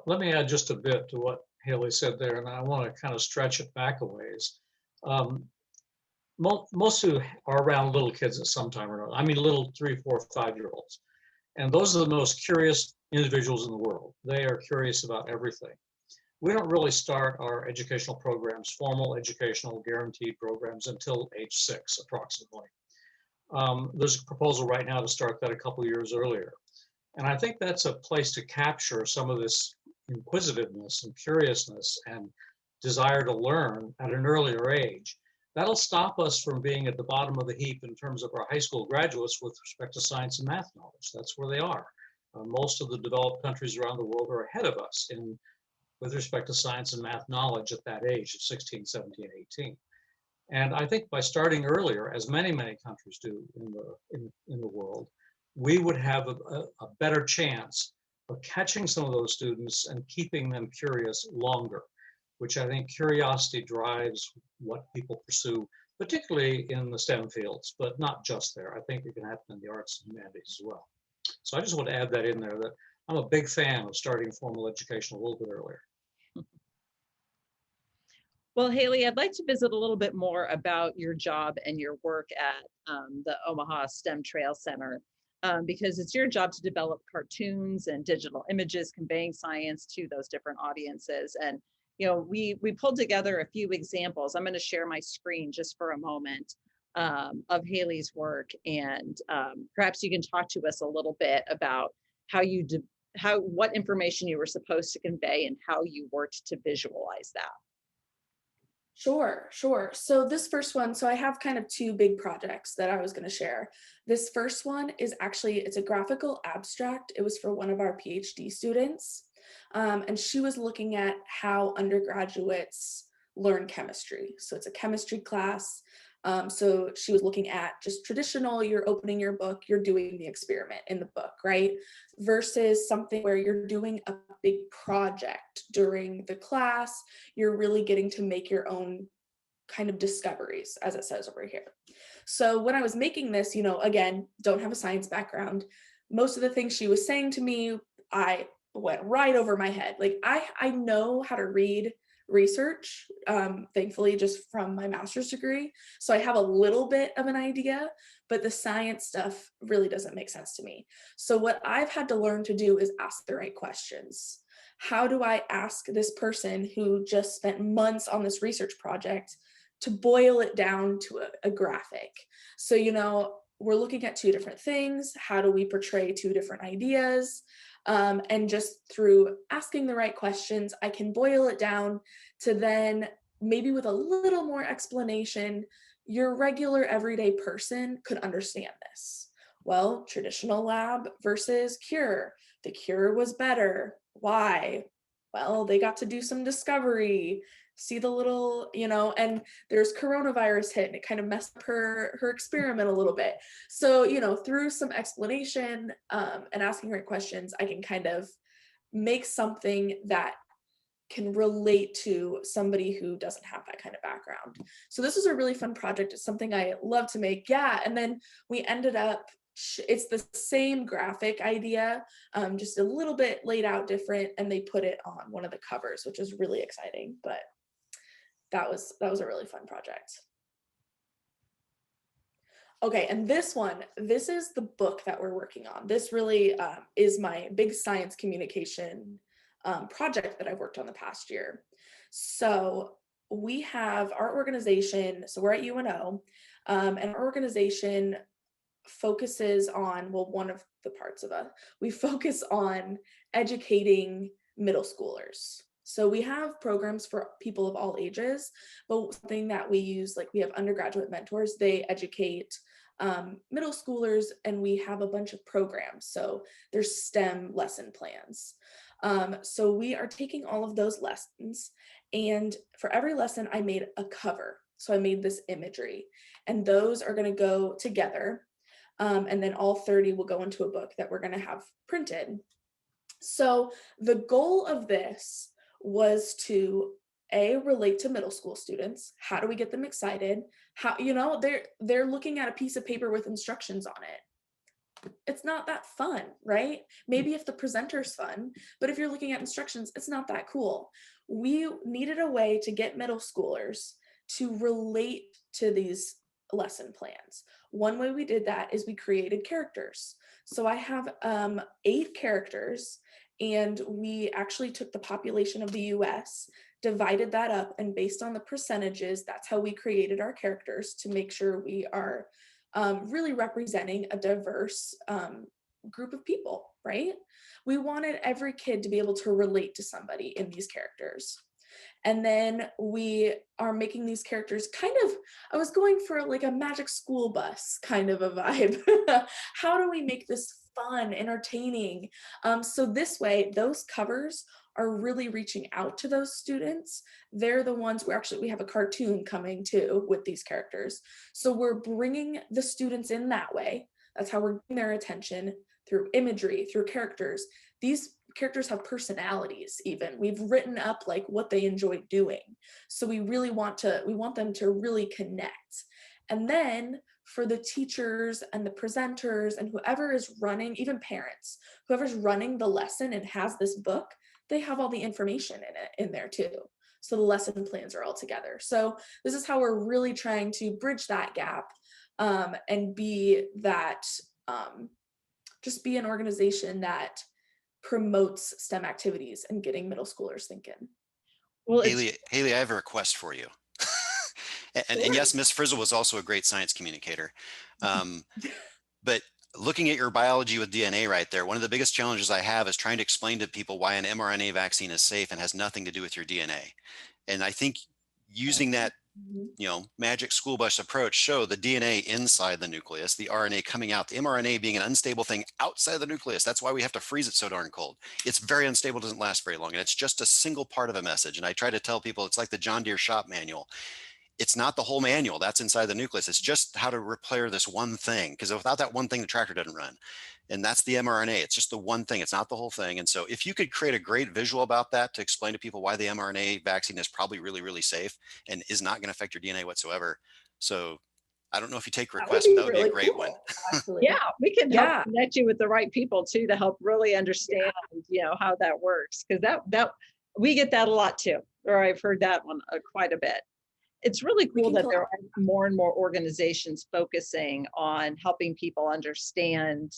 Speaker 2: Let me add just a bit to what Haley said there, and I want to kind of stretch it back a ways. Most who are around little kids at some time or another, I mean little 3, 4, 5-year-olds, and those are the most curious individuals in the world. They are curious about everything. We don't really start our educational programs, formal educational guaranteed programs, until age 6 approximately. There's a proposal right now to start that a couple years earlier. And I think that's a place to capture some of this inquisitiveness and curiousness and desire to learn at an earlier age. That'll stop us from being at the bottom of the heap in terms of our high school graduates with respect to science and math knowledge. That's where they are. Most of the developed countries around the world are ahead of us with respect to science and math knowledge at that age of 16, 17, 18. And I think by starting earlier, as many countries do in the world, we would have a better chance of catching some of those students and keeping them curious longer, which I think curiosity drives what people pursue, particularly in the STEM fields, but not just there. I think it can happen in the arts and humanities as well. So I just want to add that in there, that I'm a big fan of starting formal education a little bit earlier.
Speaker 1: Well, Haley, I'd like to visit a little bit more about your job and your work at the Omaha STEM Trail Center, because it's your job to develop cartoons and digital images conveying science to those different audiences. And you know, we pulled together a few examples. I'm going to share my screen just for a moment of Haley's work, and perhaps you can talk to us a little bit about what information you were supposed to convey and how you worked to visualize that.
Speaker 5: Sure, sure. So this first one, so I have kind of two big projects that I was going to share. This first one is actually, it's a graphical abstract. It was for one of our PhD students. And she was looking at how undergraduates learn chemistry. So it's a chemistry class. So she was looking at just traditional, you're opening your book, you're doing the experiment in the book, right? Versus something where you're doing a big project during the class, you're really getting to make your own kind of discoveries, as it says over here. So when I was making this, you know, again, don't have a science background. Most of the things she was saying to me, I went right over my head. Like I know how to read research, thankfully, just from my master's degree. So I have a little bit of an idea, but the science stuff really doesn't make sense to me. So what I've had to learn to do is ask the right questions. How do I ask this person who just spent months on this research project to boil it down to a graphic? So, you know, we're looking at two different things. How do we portray two different ideas? And just through asking the right questions, I can boil it down to then maybe with a little more explanation, your regular everyday person could understand this. Well, traditional lab versus cure. The cure was better. Why? Well, they got to do some discovery, see the little, and there's coronavirus hit and it kind of messed up her experiment a little bit. So, through some explanation and asking right questions, I can kind of make something that can relate to somebody who doesn't have that kind of background. So this was a really fun project. It's something I love to make. Yeah. And then we ended up, it's the same graphic idea, just a little bit laid out different, and they put it on one of the covers, which is really exciting. But that was a really fun project. Okay, and this is the book that we're working on. This really is my big science communication project that I've worked on the past year. So we have our organization, so we're at UNO, and our organization focuses on, well, one of the parts of us, we focus on educating middle schoolers. So we have programs for people of all ages, but something that we use, like we have undergraduate mentors, they educate middle schoolers, and we have a bunch of programs. So there's STEM lesson plans. So we are taking all of those lessons, and for every lesson I made a cover. So I made this imagery, and those are going to go together. And then all 30 will go into a book that we're going to have printed. So the goal of this was to relate to middle school students. How do we get them excited? How, they're looking at a piece of paper with instructions on it. It's not that fun, right? Maybe if the presenter's fun, but if you're looking at instructions, it's not that cool. We needed a way to get middle schoolers to relate to these lesson plans. One way we did that is we created characters. So I have 8 characters, and we actually took the population of the US, divided that up, and based on the percentages, that's how we created our characters to make sure we are really representing a diverse group of people, right? We wanted every kid to be able to relate to somebody in these characters. And then we are making these characters kind of, I was going for like a Magic School Bus kind of a vibe. How do we make this fun, entertaining? So this way, those covers are really reaching out to those students. They're the ones we have a cartoon coming too with these characters. So we're bringing the students in that way. That's how we're getting their attention, through imagery, through characters. These characters have personalities even. We've written up like what they enjoy doing. So we want them to really connect. And then for the teachers and the presenters and whoever is running, even parents, whoever's running the lesson and has this book, they have all the information in there too. So the lesson plans are all together. So this is how we're really trying to bridge that gap and be that, just be an organization that promotes STEM activities and getting middle schoolers thinking.
Speaker 1: Well,
Speaker 3: Haley, I have a request for you. And yes, Ms. Frizzle was also a great science communicator. But looking at your biology with DNA right there, one of the biggest challenges I have is trying to explain to people why an mRNA vaccine is safe and has nothing to do with your DNA. And I think using that Magic School Bus approach show the DNA inside the nucleus, the RNA coming out, the mRNA being an unstable thing outside the nucleus. That's why we have to freeze it so darn cold. It's very unstable, doesn't last very long, and it's just a single part of a message. And I try to tell people it's like the John Deere shop manual. It's not the whole manual that's inside the nucleus. It's just how to repair this one thing, because without that one thing, the tractor doesn't run. And that's the mRNA. It's just the one thing. It's not the whole thing. And so if you could create a great visual about that to explain to people why the mRNA vaccine is probably really, really safe and is not going to affect your DNA whatsoever. So I don't know if you take requests, but that would be a great one.
Speaker 1: Yeah, we can help connect you with the right people too, to help really understand, how that works. Because that we get that a lot too, or I've heard that one quite a bit. It's really cool that there are more and more organizations focusing on helping people understand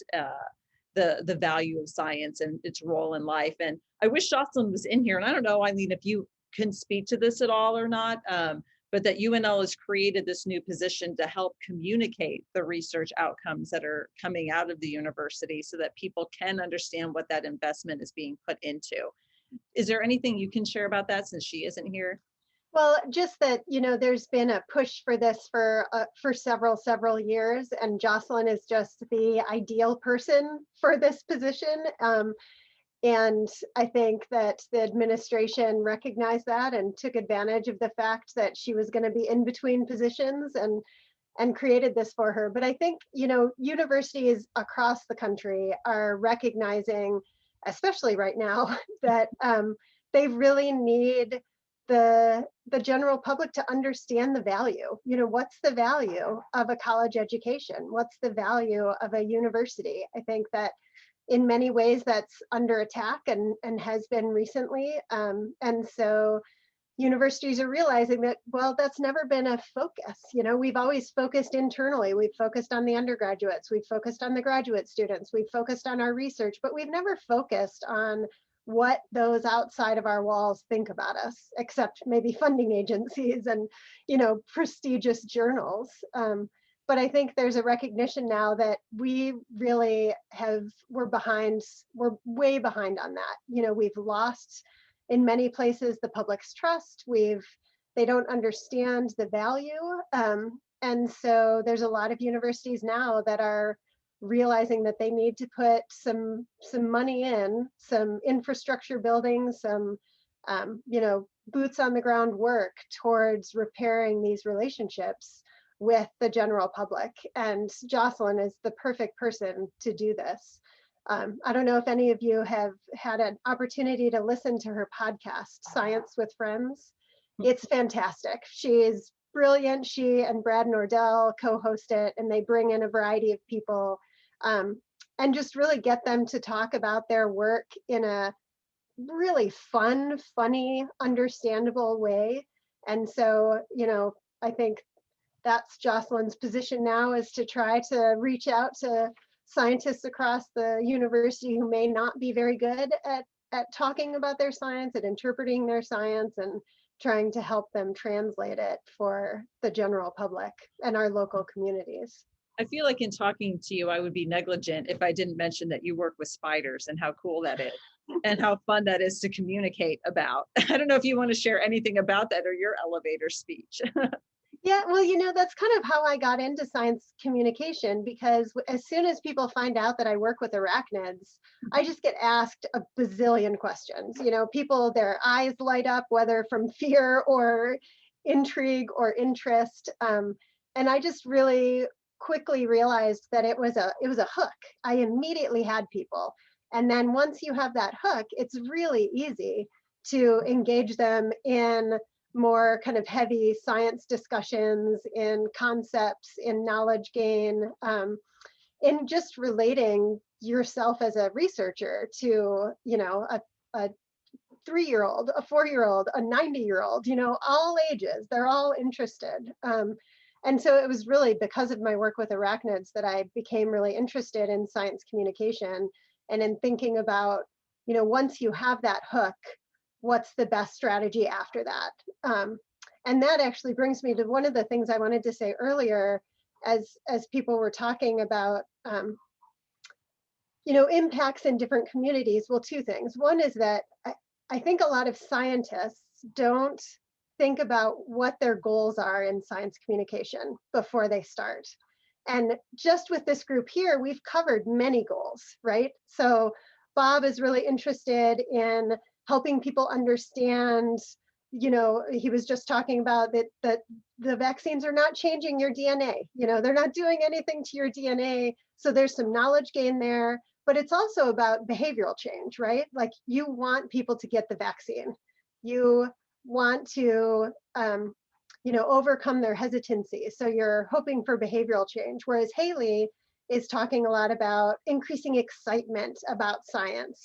Speaker 1: the value of science and its role in life. And I wish Jocelyn was in here. And I don't know, Eileen, if you can speak to this at all or not, but that UNL has created this new position to help communicate the research outcomes that are coming out of the university so that people can understand what that investment is being put into. Is there anything you can share about that since she isn't here?
Speaker 4: Well, just that, there's been a push for this for several years, and Jocelyn is just the ideal person for this position. And I think that the administration recognized that and took advantage of the fact that she was going to be in between positions and created this for her. But I think, universities across the country are recognizing, especially right now, that they really need the general public to understand the value. What's the value of a college education? What's the value of a university? I think that in many ways that's under attack and has been recently. And so universities are realizing that, well, that's never been a focus. We've always focused internally. We've focused on the undergraduates. We've focused on the graduate students. We've focused on our research, but we've never focused on what those outside of our walls think about us, except maybe funding agencies and, prestigious journals. But I think there's a recognition now that we really we're way behind on that. We've lost in many places the public's trust. They don't understand the value. And so there's a lot of universities now that are realizing that they need to put some money in, some infrastructure building, some boots on the ground work towards repairing these relationships with the general public. And Jocelyn is the perfect person to do this. I don't know if any of you have had an opportunity to listen to her podcast, Science with Friends. It's fantastic. She's brilliant. She and Brad Nordell co-host it, and they bring in a variety of people and just really get them to talk about their work in a really fun, funny, understandable way. And so, I think that's Jocelyn's position now, is to try to reach out to scientists across the university who may not be very good at talking about their science, at interpreting their science, and trying to help them translate it for the general public and our local communities.
Speaker 1: I feel like in talking to you, I would be negligent if I didn't mention that you work with spiders and how cool that is and how fun that is to communicate about. I don't know if you want to share anything about that or your elevator speech.
Speaker 4: Yeah, well, that's kind of how I got into science communication, because as soon as people find out that I work with arachnids, I just get asked a bazillion questions. People, their eyes light up, whether from fear or intrigue or interest. And I just really quickly realized that it was a hook. I immediately had people. And then once you have that hook, it's really easy to engage them in more kind of heavy science discussions, in concepts, in knowledge gain, in just relating yourself as a researcher to, a 3-year-old, a 4-year-old, a 90-year-old, all ages. They're all interested. And so it was really because of my work with arachnids that I became really interested in science communication and in thinking about, once you have that hook, what's the best strategy after that? And that actually brings me to one of the things I wanted to say earlier, as people were talking about, impacts in different communities. Well, 2 things. One is that I think a lot of scientists don't think about what their goals are in science communication before they start. And just with this group here, we've covered many goals, right? So Bob is really interested in helping people understand, he was just talking about that the vaccines are not changing your DNA. They're not doing anything to your DNA. So there's some knowledge gain there, but it's also about behavioral change, right? Like, you want people to get the vaccine. You want to, overcome their hesitancy. So you're hoping for behavioral change. Whereas Haley is talking a lot about increasing excitement about science,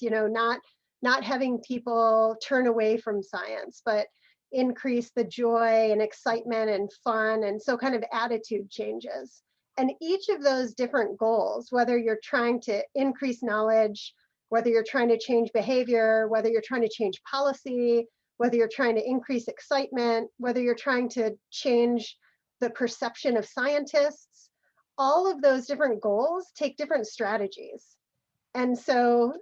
Speaker 4: not having people turn away from science, but increase the joy and excitement and fun. And so kind of attitude changes. And each of those different goals, whether you're trying to increase knowledge, whether you're trying to change behavior, whether you're trying to change policy, whether you're trying to increase excitement, whether you're trying to change the perception of scientists, all of those different goals take different strategies. And so,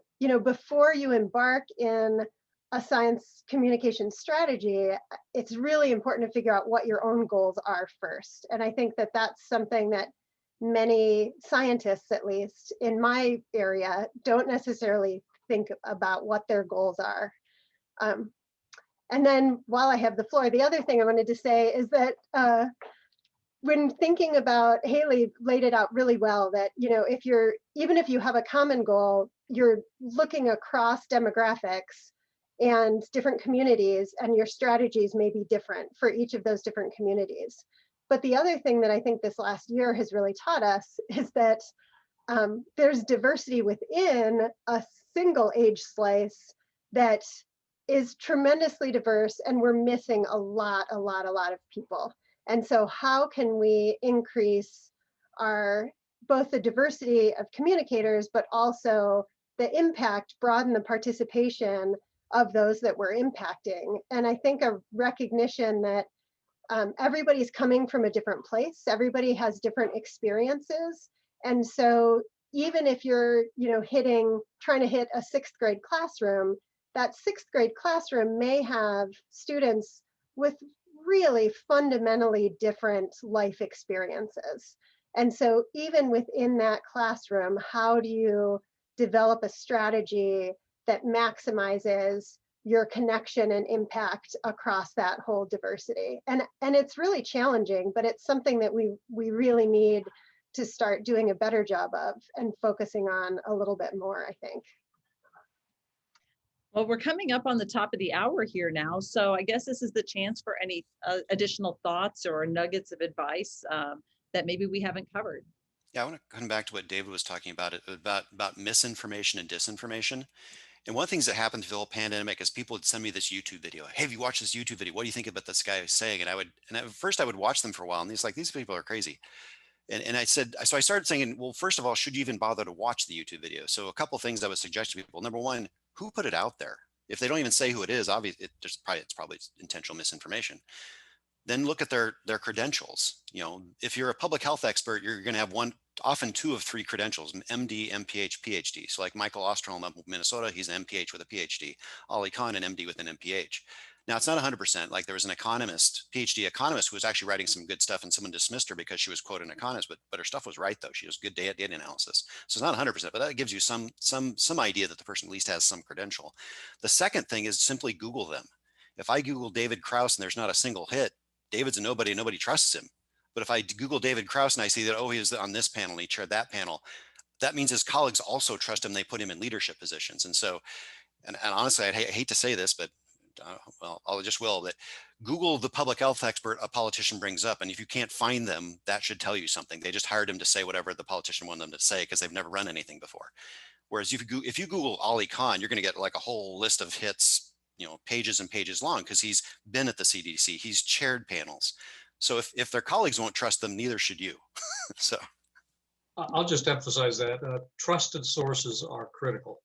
Speaker 4: before you embark in a science communication strategy, it's really important to figure out what your own goals are first. And I think that that's something that many scientists, at least in my area, don't necessarily think about what their goals are. And then while I have the floor, the other thing I wanted to say is that when thinking about, Haley laid it out really well, that, you know, even if you have a common goal, you're looking across demographics and different communities, and your strategies may be different for each of those different communities. But the other thing that I think this last year has really taught us is that there's diversity within a single age slice that is tremendously diverse, and we're missing a lot of people. And so how can we increase both the diversity of communicators, but also the impact, broaden the participation of those that we're impacting? And I think a recognition that everybody's coming from a different place, everybody has different experiences. And so even if you're, you know, trying to hit a 6th grade classroom, that 6th grade classroom may have students with really fundamentally different life experiences. And so even within that classroom, how do you develop a strategy that maximizes your connection and impact across that whole diversity? And it's really challenging, but it's something that we really need to start doing a better job of and focusing on a little bit more, I think.
Speaker 1: Well, we're coming up on the top of the hour here now, so I guess this is the chance for any additional thoughts or nuggets of advice that maybe we haven't covered.
Speaker 3: Yeah, I want to come back to what David was talking about misinformation and disinformation. And one of the things that happened through the whole pandemic is people would send me this YouTube video. Hey, have you watched this YouTube video? What do you think about this guy saying? And at first I would watch them for a while, and these people are crazy. And I said, so I started saying, well, first of all, should you even bother to watch the YouTube video? So a couple of things I would suggest to people. Number one, who put it out there? If they don't even say who it is, obviously it's probably intentional misinformation. Then look at their credentials. You know, if you're a public health expert, you're going to have often 2 of 3 credentials: an MD, MPH, PhD. So like Michael Osterholm of Minnesota, he's an MPH with a PhD. Ali Khan, an MD with an MPH. Now, it's not 100%. Like there was an economist, PhD economist, who was actually writing some good stuff, and someone dismissed her because she was, quote, an economist, but her stuff was right, though. She was good data analysis. So it's not 100%, but that gives you some idea that the person at least has some credential. The second thing is simply Google them. If I Google David Krause and there's not a single hit, David's a nobody, and nobody trusts him. But if I Google David Krause and I see that, oh, he was on this panel and he chaired that panel, that means his colleagues also trust him. They put him in leadership positions. And so, and honestly, I hate to say this, but well, I'll just will that Google the public health expert a politician brings up. And if you can't find them, that should tell you something. They just hired him to say whatever the politician wanted them to say because they've never run anything before. Whereas if you Google Ali Khan, you're going to get like a whole list of hits, you know, pages and pages long, because he's been at the CDC, he's chaired panels. So if their colleagues won't trust them, neither should you. So
Speaker 2: I'll just emphasize that trusted sources are critical.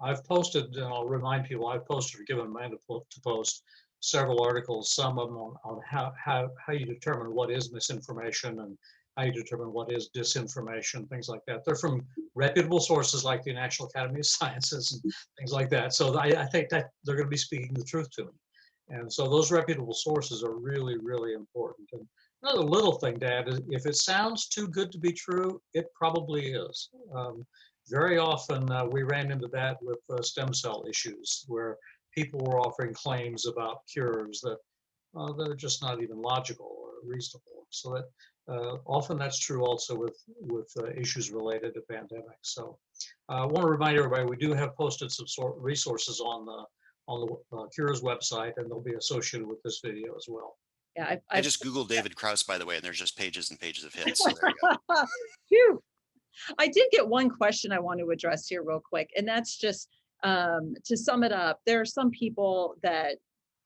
Speaker 2: I've posted, and I'll remind people, I've posted or given Amanda to post several articles, some of them on how you determine what is misinformation and how you determine what is disinformation, things like that. They're from reputable sources like the National Academy of Sciences and things like that. So I think that they're going to be speaking the truth to me. And so those reputable sources are really, really important. And another little thing to add is if it sounds too good to be true, it probably is. Very often we ran into that with stem cell issues where people were offering claims about cures that are just not even logical or reasonable. So that often that's true also with issues related to pandemics. So I want to remind everybody we do have posted some resources on the Cures website, and they'll be associated with this video as well.
Speaker 1: Yeah,
Speaker 3: I just Googled David Krause, by the way, and there's just pages and pages of hits. So there you go.
Speaker 1: Phew. I did get one question I want to address here real quick, and that's just to sum it up. There are some people that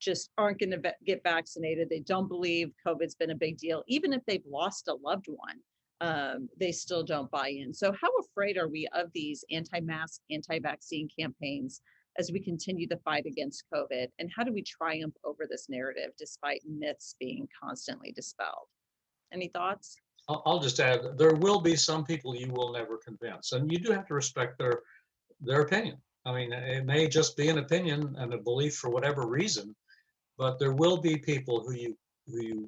Speaker 1: just aren't going to get vaccinated. They don't believe COVID's been a big deal. Even if they've lost a loved one, they still don't buy in. So how afraid are we of these anti-mask, anti-vaccine campaigns as we continue the fight against COVID? And how do we triumph over this narrative despite myths being constantly dispelled? Any thoughts?
Speaker 2: I'll just add, there will be some people you will never convince, and you do have to respect their opinion. I mean, it may just be an opinion and a belief for whatever reason, but there will be people who you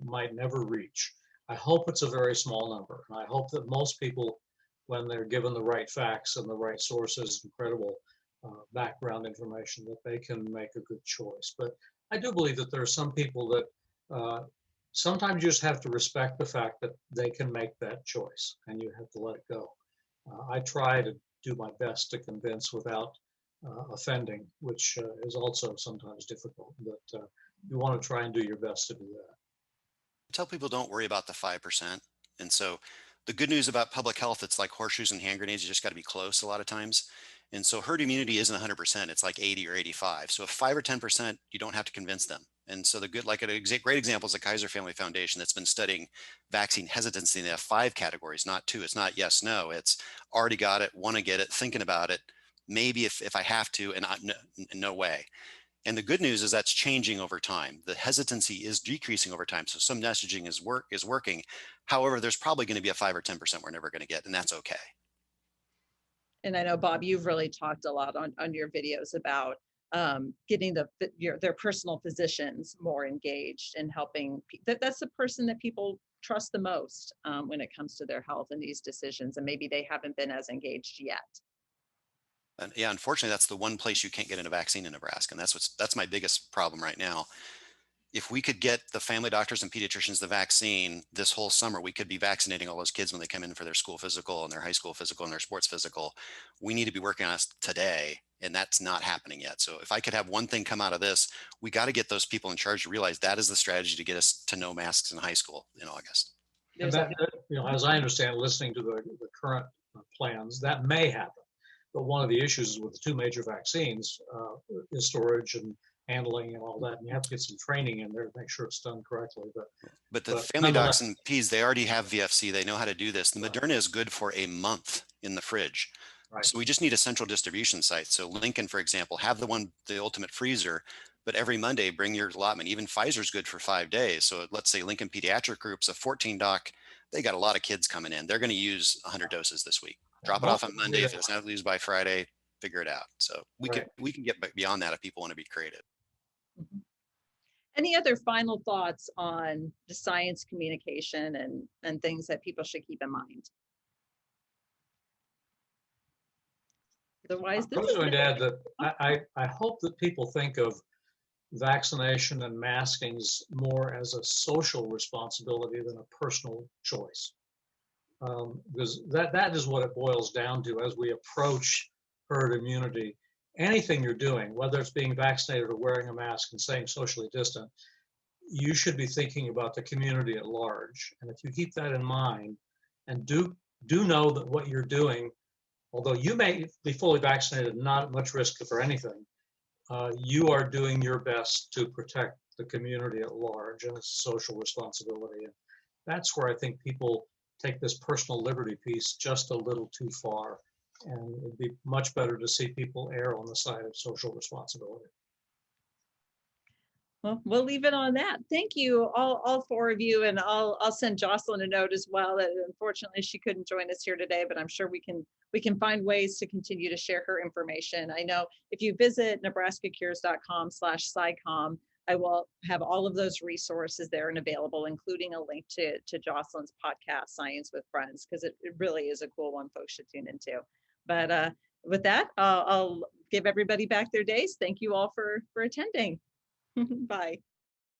Speaker 2: might never reach. I hope it's a very small number. And I hope that most people, when they're given the right facts and the right sources and credible background information, that they can make a good choice. But I do believe that there are some people that sometimes you just have to respect the fact that they can make that choice and you have to let it go. I try to do my best to convince without offending, which is also sometimes difficult, but you want to try and do your best to do that.
Speaker 3: Tell people don't worry about the 5%. And so the good news about public health, it's like horseshoes and hand grenades. You just got to be close a lot of times. And so herd immunity isn't 100%. It's like 80 or 85. So if 5 or 10%, you don't have to convince them. And so the good, like a great example is the Kaiser Family Foundation that's been studying vaccine hesitancy. They have 5 categories, not 2. It's not yes, no. It's already got it, want to get it, thinking about it. Maybe if I have to, and no way. And the good news is that's changing over time. The hesitancy is decreasing over time. So some messaging is working. However, there's probably going to be a 5 or 10% we're never going to get, and that's okay.
Speaker 1: And I know, Bob, you've really talked a lot on your videos about getting their personal physicians more engaged and helping. That's the person that people trust the most when it comes to their health and these decisions, and maybe they haven't been as engaged yet.
Speaker 3: And yeah, unfortunately, that's the one place you can't get in a vaccine in Nebraska. And that's my biggest problem right now. If we could get the family doctors and pediatricians the vaccine this whole summer, we could be vaccinating all those kids when they come in for their school physical and their high school physical and their sports physical. We need to be working on it today, and that's not happening yet. So if I could have one thing come out of this, we got to get those people in charge to realize that is the strategy to get us to no masks in high school in August.
Speaker 2: And that, as I understand, listening to the current plans, that may happen. But one of the issues with the 2 major vaccines is storage and handling and all that. And you have to get some training in there to make sure it's done correctly.
Speaker 3: But the family docs and P's, they already have VFC. They know how to do this. The Moderna is good for a month in the fridge. Right. So we just need a central distribution site. So Lincoln, for example, have the ultimate freezer, but every Monday bring your allotment. Even Pfizer's good for 5 days. So let's say Lincoln Pediatric Group's a 14 doc. They got a lot of kids coming in. They're going to use 100 doses this week. Drop it off on Monday. If it's not used by Friday, figure it out. So we can get beyond that if people want to be creative.
Speaker 1: Mm-hmm. Any other final thoughts on the science communication and things that people should keep in mind? Otherwise,
Speaker 2: I was going to add that I hope that people think of vaccination and maskings more as a social responsibility than a personal choice. Because that is what it boils down to as we approach herd immunity. Anything you're doing, whether it's being vaccinated or wearing a mask and staying socially distant, you should be thinking about the community at large. And if you keep that in mind and do know that what you're doing, although you may be fully vaccinated and not at much risk for anything, you are doing your best to protect the community at large, and it's a social responsibility. And that's where I think people take this personal liberty piece just a little too far. And it'd be much better to see people err on the side of social responsibility.
Speaker 1: Well, we'll leave it on that. Thank you, all 4 of you, and I'll send Jocelyn a note as well. That unfortunately she couldn't join us here today, but I'm sure we can find ways to continue to share her information. I know if you visit nebraskacures.com/SciComm, I will have all of those resources there and available, including a link to Jocelyn's podcast, Science with Friends, because it really is a cool one folks should tune into. But with that, I'll give everybody back their days. Thank you all for attending. Bye.